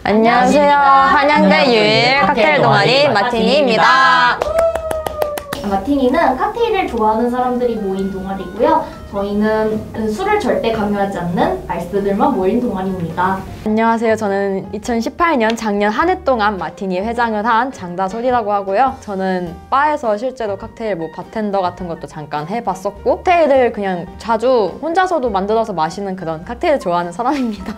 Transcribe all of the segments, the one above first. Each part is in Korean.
안녕하세요. 한양대 유일 칵테일 동아리 마티니입니다. 마티니는 칵테일을 좋아하는 사람들이 모인 동아리고요. 저희는 술을 절대 강요하지 않는 알스들만 모인 동아리입니다. 안녕하세요. 저는 2018년 작년 한 해 동안 마티니 회장을 한 장다솔이라고 하고요. 저는 바에서 실제로 칵테일 바텐더 같은 것도 잠깐 해봤었고 칵테일을 그냥 자주 혼자서도 만들어서 마시는 그런 칵테일을 좋아하는 사람입니다.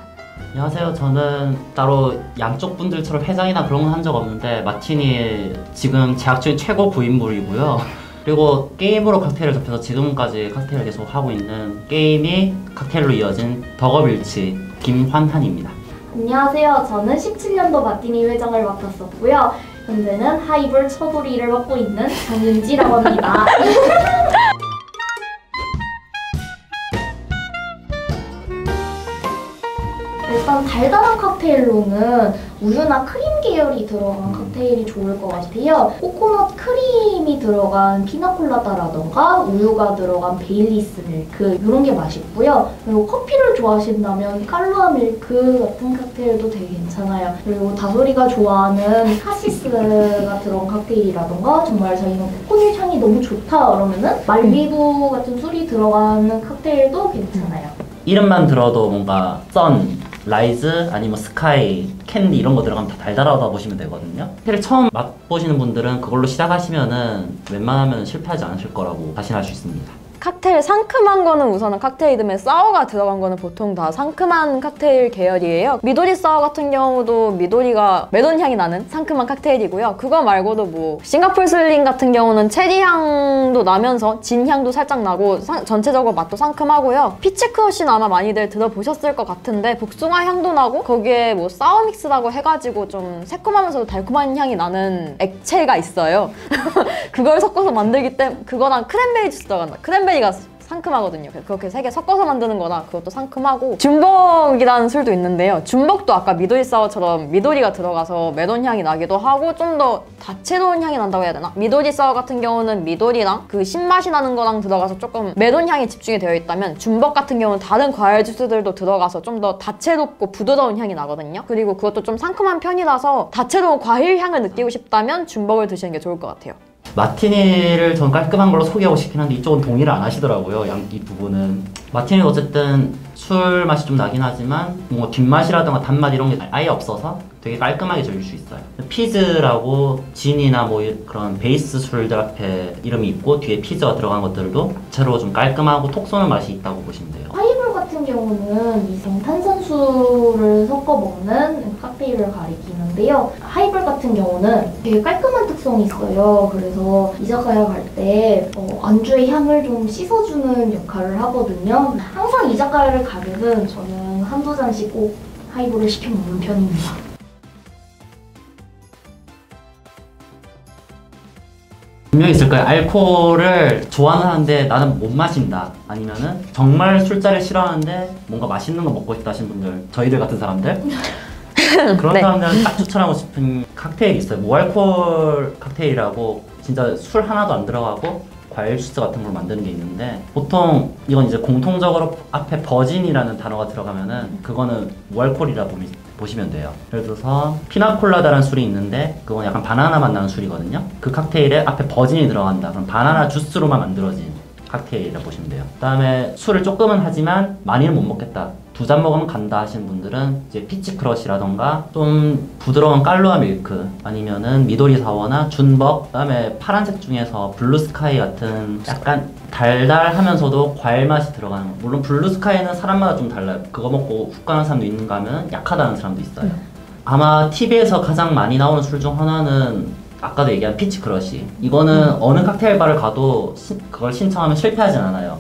안녕하세요. 저는 따로 양쪽 분들처럼 회장이나 그런 건 한 적 없는데 마티니 지금 재학 중인 최고 부인물이고요. 그리고 게임으로 칵테일을 접해서 지금까지 칵테일을 계속 하고 있는 게임이 칵테일로 이어진 덕업일치 김환한입니다. 안녕하세요. 저는 17년도 마티니 회장을 맡았었고요. 현재는 하이볼 처돌이를 맡고 있는 장윤지라고 합니다. 일단 달달한 칵테일로는 우유나 크림 계열이 들어간 칵테일이 좋을 것 같아요. 코코넛 크림이 들어간 피나콜라다라던가 우유가 들어간 베일리스 밀크 이런 게 맛있고요. 그리고 커피를 좋아하신다면 깔루아 밀크 같은 칵테일도 되게 괜찮아요. 그리고 다솔이가 좋아하는 카시스가 들어간 칵테일이라던가 정말 자기는 코코넛 향이 너무 좋다 그러면은 말리부 같은 술이 들어가는 칵테일도 괜찮아요. 이름만 들어도 뭔가 선, 라이즈, 아니면 스카이, 캔디 이런 거 들어가면 다 달달하다 보시면 되거든요. 칵테일 처음 맛보시는 분들은 그걸로 시작하시면은 웬만하면 실패하지 않으실 거라고 자신할 수 있습니다. 칵테일 상큼한 거는 우선은 칵테일 이름에 사워가 들어간 거는 보통 다 상큼한 칵테일 계열이에요. 미도리 사워 같은 경우도 미도리가 메론 향이 나는 상큼한 칵테일이고요. 그거 말고도 싱가포르 슬링 같은 경우는 체리 향도 나면서 진 향도 살짝 나고 전체적으로 맛도 상큼하고요. 피치 크러쉬는 아마 많이들 들어보셨을 것 같은데 복숭아 향도 나고 거기에 사워 믹스라고 해가지고 좀 새콤하면서도 달콤한 향이 나는 액체가 있어요. 그걸 섞어서 만들기 때문에 그거랑 크랜베리 주스 들어간다. 크랜베리가 상큼하거든요. 그렇게 세 개 섞어서 만드는 거라 그것도 상큼하고 줌벅이라는 술도 있는데요. 줌벅도 아까 미도리 사워처럼 미도리가 들어가서 메론 향이 나기도 하고 좀 더 다채로운 향이 난다고 해야 되나? 미도리 사워 같은 경우는 미도리랑 그 신맛이 나는 거랑 들어가서 조금 메론 향이 집중이 되어 있다면 줌벅 같은 경우는 다른 과일 주스들도 들어가서 좀 더 다채롭고 부드러운 향이 나거든요. 그리고 그것도 좀 상큼한 편이라서 다채로운 과일 향을 느끼고 싶다면 줌벅을 드시는 게 좋을 것 같아요. 마티니를 전 깔끔한 걸로 소개하고 싶긴 한데 이쪽은 동의를 안 하시더라고요. 이 부분은. 마티니는 어쨌든 술 맛이 좀 나긴 하지만 뭔가 뒷맛이라든가 단맛 이런 게 아예 없어서 되게 깔끔하게 즐길 수 있어요. 피즈라고 진이나 그런 베이스 술들 앞에 이름이 있고 뒤에 피즈가 들어간 것들도 자체로 좀 깔끔하고 톡 쏘는 맛이 있다고 보시면 돼요. 하이볼 같은 경우는 이성 탄산수를 섞어 먹는 칵테일을 가리키는데요. 하이볼 같은 경우는 되게 깔끔한 특성이 있어요. 그래서 이자카야 갈 때 안주의 향을 좀 씻어주는 역할을 하거든요. 항상 이자카야를 가면은 저는 한두 잔씩 꼭 하이볼을 시켜 먹는 편입니다. 분명히 있을 거예요. 알코올을 좋아는 하는데 나는 못 마신다. 아니면은 정말 술자리를 싫어하는데 뭔가 맛있는 거 먹고 싶다 하신 분들, 저희들 같은 사람들 그런 네. 사람들은 딱 추천하고 싶은 칵테일이 있어요. 무알코올 칵테일이라고 진짜 술 하나도 안 들어가고 과일 주스 같은 걸 만드는 게 있는데 보통 이건 이제 공통적으로 앞에 버진이라는 단어가 들어가면은 그거는 무알코올이라 보시면 돼요. 예를 들어서 피나콜라다라는 술이 있는데 그건 약간 바나나 맛 나는 술이거든요. 그 칵테일에 앞에 버진이 들어간다. 그럼 바나나 주스로만 만들어진 칵테일이라 보시면 돼요. 그 다음에 술을 조금은 하지만 많이는 못 먹겠다. 2잔 먹으면 간다 하시는 분들은 이제 피치 크러쉬라던가 좀 부드러운 깔루아 밀크 아니면은 미도리 사워나 준벅, 그다음에 파란색 중에서 블루 스카이 같은 약간 달달하면서도 과일 맛이 들어가는 거. 물론 블루 스카이는 사람마다 좀 달라요. 그거 먹고 훅 가는 사람도 있는가 하면 약하다는 사람도 있어요. 아마 TV에서 가장 많이 나오는 술 중 하나는 아까도 얘기한 피치 크러쉬. 이거는 어느 칵테일 바를 가도 그걸 신청하면 실패하진 않아요.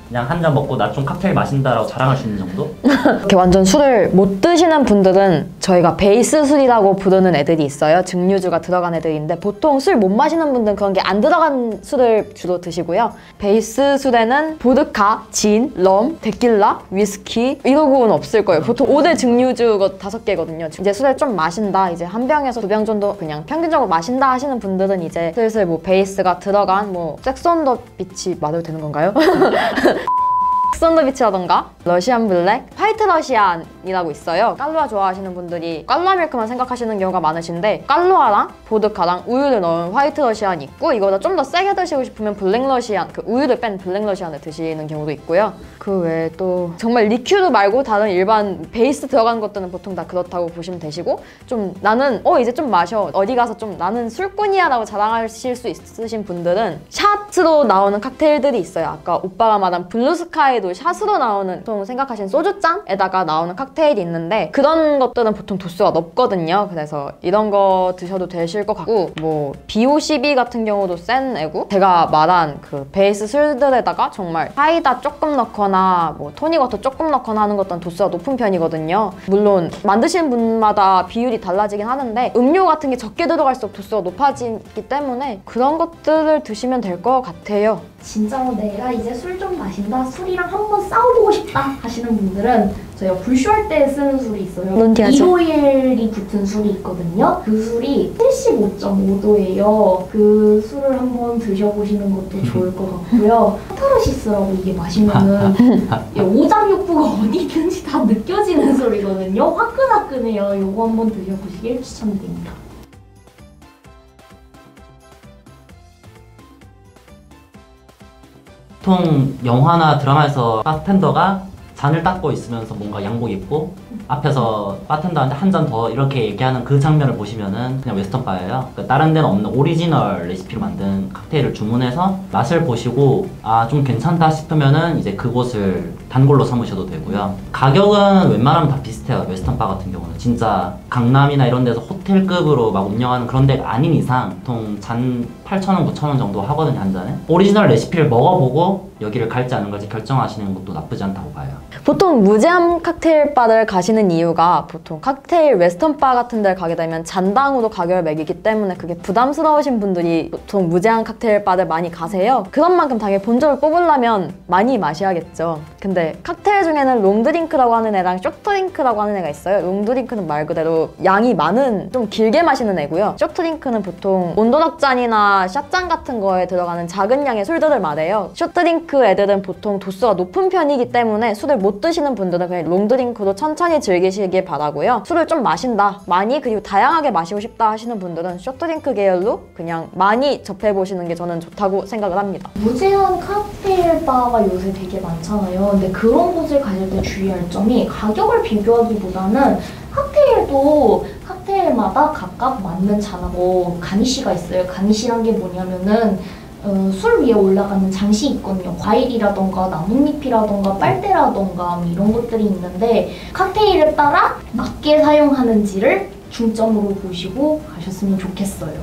그냥 한 잔 먹고 나 좀 칵테일 마신다라고 자랑할 수 있는 정도? 이렇게 완전 술을 못 드시는 분들은 저희가 베이스 술이라고 부르는 애들이 있어요. 증류주가 들어간 애들인데 보통 술 못 마시는 분들은 그런 게 안 들어간 술을 주로 드시고요. 베이스 술에는 보드카, 진, 럼, 데킬라, 위스키 이러고는 없을 거예요. 보통 5대 증류주 5개거든요. 이제 술을 좀 마신다, 이제 한 병에서 2병 정도 그냥 평균적으로 마신다 하시는 분들은 이제 슬슬 베이스가 들어간 섹스 온 더 비치 말해도 되는 건가요? 썬더비치라던가 러시안 블랙, 화이트 러시안이라고 있어요. 깔루아 좋아하시는 분들이 깔루아 밀크만 생각하시는 경우가 많으신데 깔루아랑 보드카랑 우유를 넣은 화이트 러시안이 있고 이거보다 좀 더 세게 드시고 싶으면 블랙 러시안, 그 우유를 뺀 블랙 러시안을 드시는 경우도 있고요. 그 외에 또 정말 리큐드 말고 다른 일반 베이스 들어간 것들은 보통 다 그렇다고 보시면 되시고 좀 나는 이제 좀 마셔 어디 가서 좀 나는 술꾼이야 라고 자랑하실 수 있으신 분들은 샷으로 나오는 칵테일들이 있어요. 아까 오빠가 말한 블루스카이도 샷으로 나오는 보통 생각하신 소주잔에다가 나오는 칵테일이 있는데 그런 것들은 보통 도수가 높거든요. 그래서 이런 거 드셔도 되실 것 같고 뭐 BO12 같은 경우도 센 애고 제가 말한 그 베이스 술들에다가 정말 사이다 조금 넣거나 뭐 토닉워터 조금 넣거나 하는 것들은 도수가 높은 편이거든요. 물론 만드시는 분마다 비율이 달라지긴 하는데 음료 같은 게 적게 들어갈수록 도수가 높아지기 때문에 그런 것들을 드시면 될 것 같아요. 진짜로 내가 이제 술 좀 마신다, 술이랑 한번 싸워보고 싶다 하시는 분들은 저희가 불쇼할 때 쓰는 술이 있어요. 뭔지 알죠? 이로일이 붙은 술이 있거든요. 그 술이 75.5도예요. 그 술을 한번 드셔보시는 것도 좋을 것 같고요. 카타르시스라고 이게 마시면은 오장육부가 어디 있는지 다 느껴지는 술이거든요. 화끈화끈해요. 이거 한번 드셔보시길 추천드립니다. 보통 영화나 드라마에서 바텐더가 잔을 닦고 있으면서 뭔가 양복 입고 앞에서 바텐더한테 한 잔 더 이렇게 얘기하는 그 장면을 보시면은 그냥 웨스턴 바예요. 그러니까 다른 데는 없는 오리지널 레시피로 만든 칵테일을 주문해서 맛을 보시고 아 좀 괜찮다 싶으면은 이제 그곳을 단골로 삼으셔도 되고요. 가격은 웬만하면 다 비슷해요. 웨스턴 바 같은 경우는 진짜 강남이나 이런 데서 호텔급으로 막 운영하는 그런 데가 아닌 이상 보통 잔 8,000원, 9,000원 정도 하거든요, 한 잔에. 오리지널 레시피를 먹어보고 여기를 갈지 안 갈지 결정하시는 것도 나쁘지 않다고 봐요. 보통 무제한 칵테일 바를 가시는 이유가 보통 칵테일 웨스턴 바 같은 데를 가게 되면 잔당으로 가격을 매기기 때문에 그게 부담스러우신 분들이 보통 무제한 칵테일 바를 많이 가세요. 그런 만큼 당연히 본점을 뽑으려면 많이 마셔야겠죠. 근데 칵테일 중에는 롱드링크라고 하는 애랑 숏드링크라고 하는 애가 있어요. 롱드링크는 말 그대로 양이 많은 좀 길게 마시는 애고요. 숏드링크는 보통 온도넉잔이나 샷잔 같은 거에 들어가는 작은 양의 술들을 말해요. 숏드링크 애들은 보통 도수가 높은 편이기 때문에 술을 못 드시는 분들은 그냥 롱드링크로 천천히 즐기시길 바라고요. 술을 좀 마신다, 많이 그리고 다양하게 마시고 싶다 하시는 분들은 숏드링크 계열로 그냥 많이 접해보시는 게 저는 좋다고 생각을 합니다. 무제한 칵테일 바가 요새 되게 많잖아요. 근데 그런 곳을 가실 때 주의할 점이 가격을 비교하기보다는 칵테일도 칵테일마다 각각 맞는 잔하고 가니쉬가 있어요. 가니쉬란 게 뭐냐면은 술 위에 올라가는 장식이 있거든요. 과일이라던가 나뭇잎이라던가 빨대라던가 이런 것들이 있는데 칵테일에 따라 맞게 사용하는지를 중점으로 보시고 가셨으면 좋겠어요.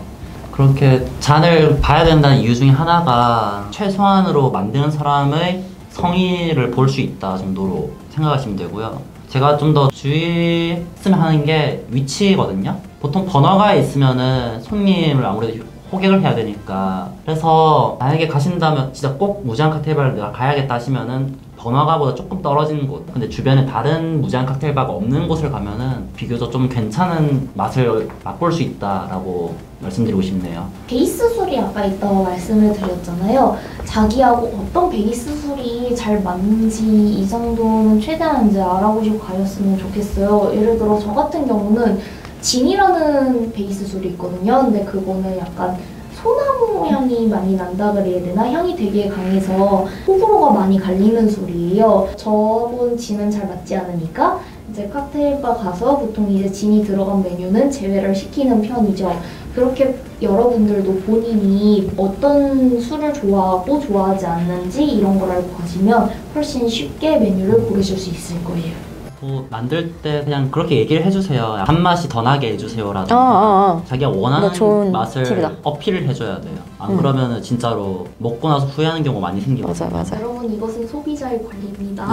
그렇게 잔을 봐야 된다는 이유 중에 하나가 최소한으로 만드는 사람의 성의를 볼 수 있다 정도로 생각하시면 되고요. 제가 좀 더 주의했으면 하는 게 위치거든요. 보통 번화가에 있으면은 손님을 아무래도 호객을 해야 되니까 그래서 만약에 가신다면 진짜 꼭 무제한 칵테일바를 내가 가야겠다 하시면은 번화가보다 조금 떨어진 곳 근데 주변에 다른 무제한 칵테일바가 없는 곳을 가면은 비교적 좀 괜찮은 맛을 맛볼 수 있다라고 말씀드리고 싶네요. 베이스 술이 아까 있다고 말씀을 드렸잖아요. 자기하고 어떤 베이스 술이 잘 맞는지 이 정도는 최대한 이제 알아보시고 가셨으면 좋겠어요. 예를 들어 저 같은 경우는 진이라는 베이스 술이 있거든요. 근데 그거는 약간 소나무 향이 많이 난다 그래야 되나? 향이 되게 강해서 호불호가 많이 갈리는 술이에요. 저번 진은 잘 맞지 않으니까 이제 칵테일바 가서 보통 이제 진이 들어간 메뉴는 제외를 시키는 편이죠. 그렇게 여러분들도 본인이 어떤 술을 좋아하고 좋아하지 않는지 이런 걸 알고 가시면 훨씬 쉽게 메뉴를 고르실 수 있을 거예요. 뭐 만들 때 그냥 그렇게 얘기를 해주세요. 단맛이 더 나게 해주세요라든가 자기가 원하는 좋은 맛을 팁이다. 어필을 해줘야 돼요. 안 그러면은 진짜로 먹고 나서 후회하는 경우가 많이 생기거든요. 맞아. 여러분 이것은 소비자의 권리입니다.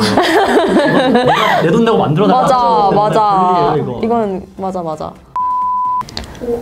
내 돈 내고 만들어달라고 맞아. 이거. 이건 맞아.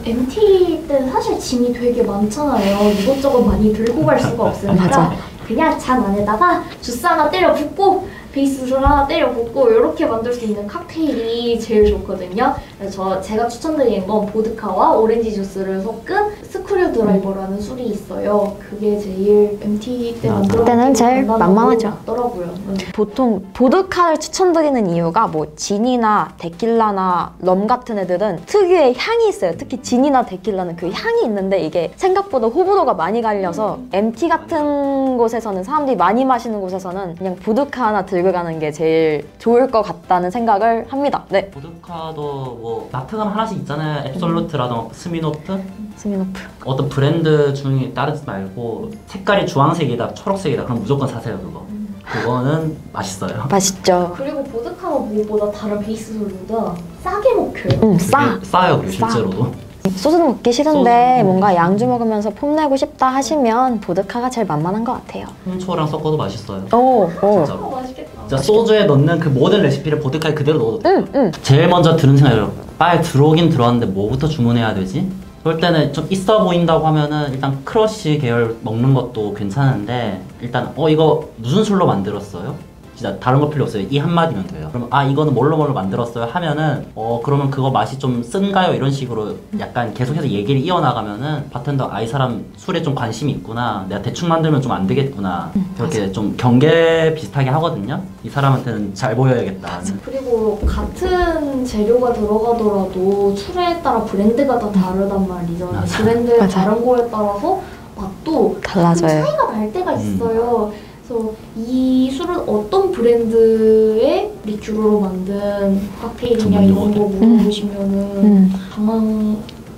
MT 때 사실 짐이 되게 많잖아요. 이것저것 많이 들고 갈 수가 없으니까 맞아. 그냥 잔 안에다가 주스 하나 때려 붓고 베이스 술 하나 때려 붓고 이렇게 만들 수 있는 칵테일이 제일 좋거든요. 제가 추천드리는 건 보드카와 오렌지 주스를 섞은 스크류 드라이버라는 술이 있어요. 그게 제일 MT 때 만들어 때는 제일 만만하죠. 맞더라고요. 보통 보드카를 추천드리는 이유가 뭐 진이나 데킬라나 럼 같은 애들은 특유의 향이 있어요. 특히 진이나 데킬라는 그 향이 있는데 이게 생각보다 호불호가 많이 갈려서 MT 같은 곳에서는 사람들이 많이 마시는 곳에서는 그냥 보드카 하나 들고 가는 게 제일 좋을 것 같다는 생각을 합니다. 네. 보드카도 뭐 마트감 하나씩 있잖아요. 앱솔루트라던가 스미노프? 스미노프. 어떤 브랜드 중에 따르지 말고 색깔이 주황색이다, 초록색이다 그럼 무조건 사세요 그거. 그거는 맛있어요. 맛있죠. 그리고 보드카가 무엇보다 다른 베이스 술보다 싸게 먹혀요. 싸. 싸요 그리고 싸. 실제로도. 소주는 먹기 싫은데 소주. 뭔가 양주 먹으면서 폼내고 싶다 하시면 보드카가 제일 만만한 것 같아요. 홍초랑 섞어도 맛있어요. 오. 진짜로. 맛있겠다. 진짜 소주에 넣는 그 모든 레시피를 보드카에 그대로 넣어도 돼요. 응. 제일 먼저 드는 생각이에요. 바에 들어오긴 들어왔는데 뭐부터 주문해야 되지? 그럴 때는 좀 있어 보인다고 하면은 일단 크러쉬 계열 먹는 것도 괜찮은데 일단 이거 무슨 술로 만들었어요? 진짜 다른 거 필요 없어요. 이 한마디면 돼요. 그럼 이거는 뭘로 만들었어요 하면은 그러면 그거 맛이 좀 쓴가요? 이런 식으로 약간 계속해서 얘기를 이어나가면은 바텐더 이 사람 술에 좀 관심이 있구나. 내가 대충 만들면 좀 안 되겠구나. 그렇게 좀 경계 비슷하게 하거든요. 이 사람한테는 잘 보여야겠다. 그리고 같은 재료가 들어가더라도 술에 따라 브랜드가 다 다르단 말이죠. 맞아. 브랜드의 맞아. 다른 거에 따라서 맛도 달라져요. 좀 차이가 날 때가 있어요. 그래서 이 술은 어떤 브랜드의 리큐르로 만든 칵테일이냐 이런 거 물어보시면은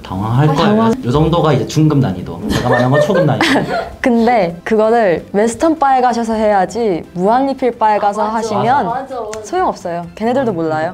당황할 거예요. 이 정도가 이제 중급 난이도. 제가 말한 건 초급 난이도. 근데 그거를 웨스턴 바에 가셔서 해야지 무한리필 바에 가서 하시면 맞아. 소용없어요. 걔네들도 몰라요.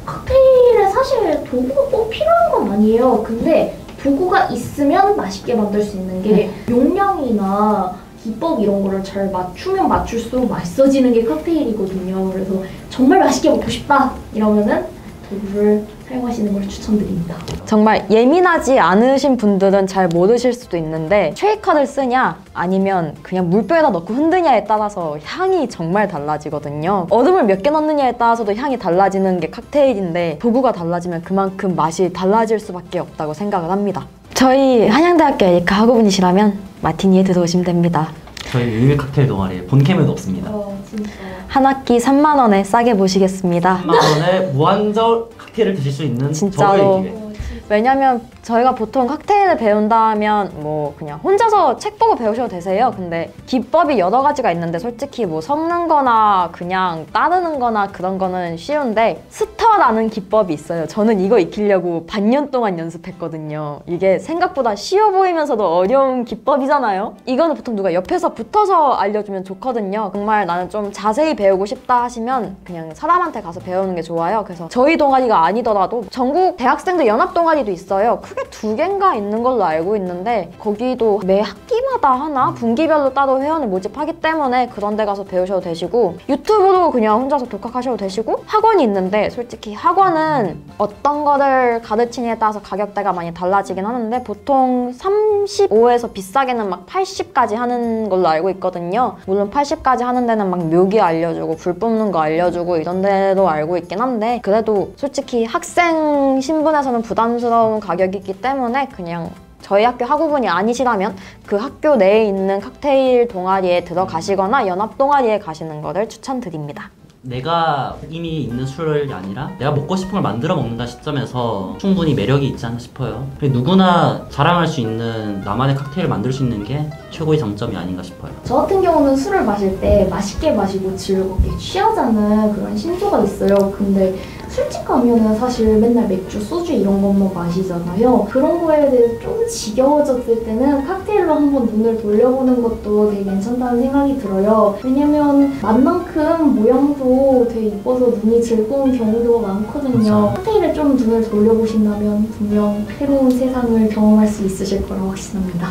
칵테일에 사실 도구가 꼭 필요한 건 아니에요. 근데 도구가 있으면 맛있게 만들 수 있는 게 용량이나 기법 이런 거를 잘 맞추면 맞출수록 맛있어지는 게 칵테일이거든요. 그래서 정말 맛있게 먹고 싶다 이러면은 도구를 사용하시는 걸 추천드립니다. 정말 예민하지 않으신 분들은 잘 모르실 수도 있는데 쉐이커를 쓰냐 아니면 그냥 물병에다 넣고 흔드냐에 따라서 향이 정말 달라지거든요. 얼음을 몇 개 넣느냐에 따라서도 향이 달라지는 게 칵테일인데 도구가 달라지면 그만큼 맛이 달라질 수밖에 없다고 생각을 합니다. 저희 한양대학교 에리카 학우분이시라면 마티니에 들어오시면 됩니다. 저희 유일 칵테일 동아리에 본캠에도 없습니다. 진짜. 한 학기 3만 원에 싸게 모시겠습니다. 3만 원에 무한정 칵테일을 드실 수 있는 진짜로. 저의 기회. 왜냐면 저희가 보통 칵테일을 배운다면 뭐 그냥 혼자서 책 보고 배우셔도 되세요. 근데 기법이 여러 가지가 있는데 솔직히 뭐 섞는 거나 그냥 따르는 거나 그런 거는 쉬운데 스터라는 기법이 있어요. 저는 이거 익히려고 반년 동안 연습했거든요. 이게 생각보다 쉬워 보이면서도 어려운 기법이잖아요. 이거는 보통 누가 옆에서 붙어서 알려주면 좋거든요. 정말 나는 좀 자세히 배우고 싶다 하시면 그냥 사람한테 가서 배우는 게 좋아요. 그래서 저희 동아리가 아니더라도 전국 대학생들 연합 동아리도 있어요. 크게 2개인가 있는 걸로 알고 있는데 거기도 매 학기마다 하나 분기별로 따로 회원을 모집하기 때문에 그런 데 가서 배우셔도 되시고 유튜브로 그냥 혼자서 독학하셔도 되시고 학원이 있는데 솔직히 학원은 어떤 거를 가르치냐에 따라서 가격대가 많이 달라지긴 하는데 보통 35에서 비싸게는 막 80까지 하는 걸로 알고 있거든요. 물론 80까지 하는 데는 막 묘기 알려주고 불 뿜는 거 알려주고 이런 데도 알고 있긴 한데 그래도 솔직히 학생 신분에서는 부담스러운 가격이기 때문에 그냥 저희 학교 학우분이 아니시라면 그 학교 내에 있는 칵테일 동아리에 들어가시거나 연합 동아리에 가시는 것을 추천드립니다. 내가 이미 있는 술이 아니라 내가 먹고 싶은 걸 만들어 먹는다 시점에서 충분히 매력이 있지 않나 싶어요. 누구나 자랑할 수 있는 나만의 칵테일을 만들 수 있는 게 최고의 장점이 아닌가 싶어요. 저 같은 경우는 술을 마실 때 맛있게 마시고 즐겁게 취하자는 그런 신조가 있어요. 근데 술집 가면은 사실 맨날 맥주, 소주 이런 것만 마시잖아요. 그런 거에 대해서 좀 지겨워졌을 때는 칵테일로 한번 눈을 돌려보는 것도 되게 괜찮다는 생각이 들어요. 왜냐면 맛만큼 모양도 되게 이뻐서 눈이 즐거운 경우도 많거든요. 맞아. 칵테일에 좀 눈을 돌려보신다면 분명 새로운 세상을 경험할 수 있으실 거라고 확신합니다.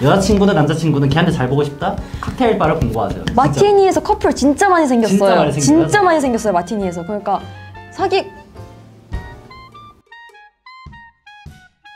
여자친구든 남자친구든 걔한테 잘 보고 싶다? 칵테일 바를 공부하세요. 진짜. 마티니에서 커플 진짜 많이 생겼어요. 진짜 많이 생겨요? 진짜 많이 생겼어요, 마티니에서. 그러니까 사기